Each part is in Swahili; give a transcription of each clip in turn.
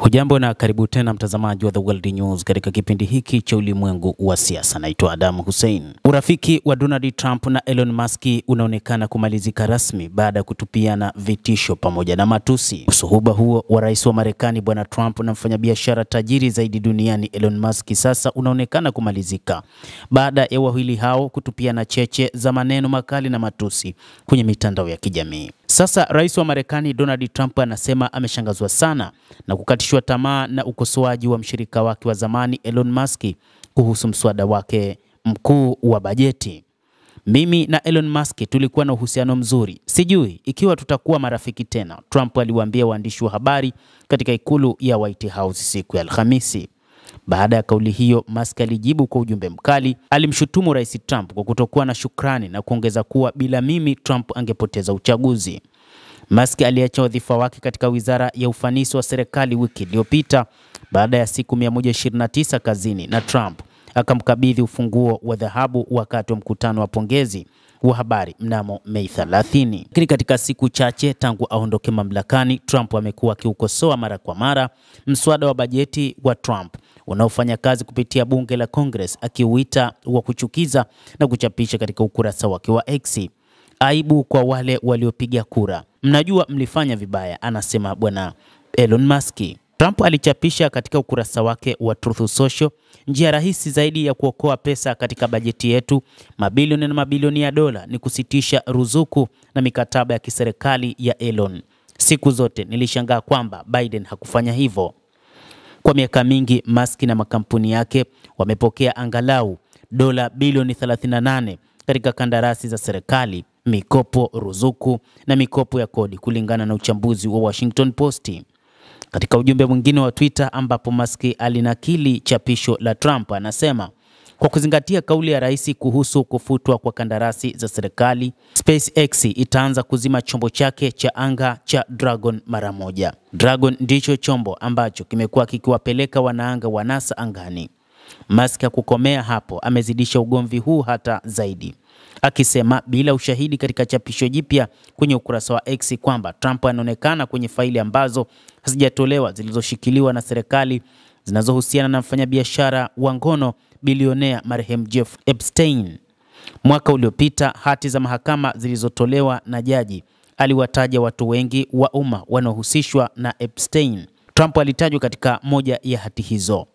Hujambo na karibu tena mtazamaji wa The World News katika kipindi hiki cha ulimwengu wa siasa. Naitwa Adam Hussein. Urafiki wa Donald Trump na Elon Musk unaonekana kumalizika rasmi baada ya kutupiana vitisho pamoja na matusi. Usuhuba huo wa rais wa Marekani bwana Trump na mfanyabiashara tajiri zaidi duniani Elon Musk sasa unaonekana kumalizika baada ya wawili hao kutupiana cheche za maneno makali na matusi kwenye mitandao ya kijamii. Sasa rais wa Marekani Donald Trump anasema ameshangazwa sana na kukatishwa tamaa na ukosoaji wa mshirika wake wa zamani Elon Musk kuhusu mswada wake mkuu wa bajeti. Mimi na Elon Musk tulikuwa na uhusiano mzuri. Sijui ikiwa tutakuwa marafiki tena, Trump aliwaambia waandishi wa habari katika ikulu ya White House siku ya Alhamisi. Baada ya kauli hiyo, Musk alijibu kwa ujumbe mkali. Alimshutumu rais Trump kwa kutokuwa na shukrani na kuongeza kuwa bila mimi Trump angepoteza uchaguzi. Musk aliacha wadhifa wake katika wizara ya ufanisi wa serikali wiki iliyopita baada ya siku 129 kazini, na Trump akamkabidhi ufunguo wa dhahabu wakati wa mkutano wa pongezi wa habari mnamo Mei 30. Lakini katika siku chache tangu aondoke mamlakani, Trump amekuwa akiukosoa mara kwa mara mswada wa bajeti wa Trump unaofanya kazi kupitia bunge la Congress, akiuita wa kuchukiza na kuchapisha katika ukurasa wake wa X. Aibu kwa wale waliopiga kura. Mnajua mlifanya vibaya, anasema bwana Elon Musk. Trump alichapisha katika ukurasa wake wa Truth Social, njia rahisi zaidi ya kuokoa pesa katika bajeti yetu, mabilioni na mabilioni ya dola, ni kusitisha ruzuku na mikataba ya kiserikali ya Elon. Siku zote nilishangaa kwamba Biden hakufanya hivyo. Kwa miaka mingi Musk na makampuni yake wamepokea angalau dola bilioni 38 katika kandarasi za serikali, mikopo, ruzuku na mikopo ya kodi, kulingana na uchambuzi wa Washington Post. Katika ujumbe mwingine wa Twitter ambapo Musk alinakili chapisho la Trump, anasema kwa kuzingatia kauli ya rais kuhusu kufutwa kwa kandarasi za serikali, SpaceX itaanza kuzima chombo chake cha anga cha Dragon mara moja. Dragon ndicho chombo ambacho kimekuwa kikiwapeleka wanaanga wa NASA angani. Musk hakukomea hapo, amezidisha ugomvi huu hata zaidi, akisema bila ushahidi katika chapisho jipya kwenye ukurasa wa X kwamba Trump anaonekana kwenye faili ambazo hazijatolewa zilizoshikiliwa na serikali zinazohusiana na mfanyabiashara wa ngono bilionea marehemu Jeff Epstein. Mwaka uliopita, hati za mahakama zilizotolewa na jaji aliwataja watu wengi wa umma wanaohusishwa na Epstein. Trump alitajwa katika moja ya hati hizo.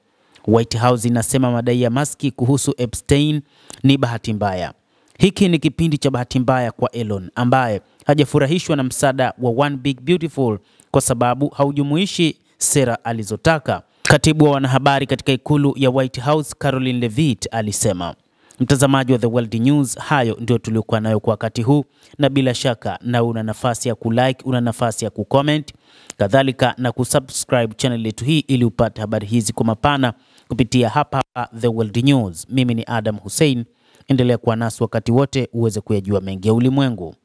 White House inasema madai ya Musk kuhusu Epstein ni bahati mbaya. Hiki ni kipindi cha bahati mbaya kwa Elon, ambaye hajafurahishwa na msaada wa One Big Beautiful kwa sababu haujumuishi sera alizotaka. Katibu wa wanahabari katika ikulu ya White House Caroline Levitt alisema. Mtazamaji wa The World News, hayo ndio tuliokuwa nayo kwa wakati huu, na bila shaka na una nafasi ya kulike, una nafasi ya kucomment, kadhalika na kusubscribe channel yetu hii ili upate habari hizi kwa mapana kupitia hapa The World News. Mimi ni Adam Hussein. Endelea kuwa nasi wakati wote uweze kuyajua mengi ya ulimwengu.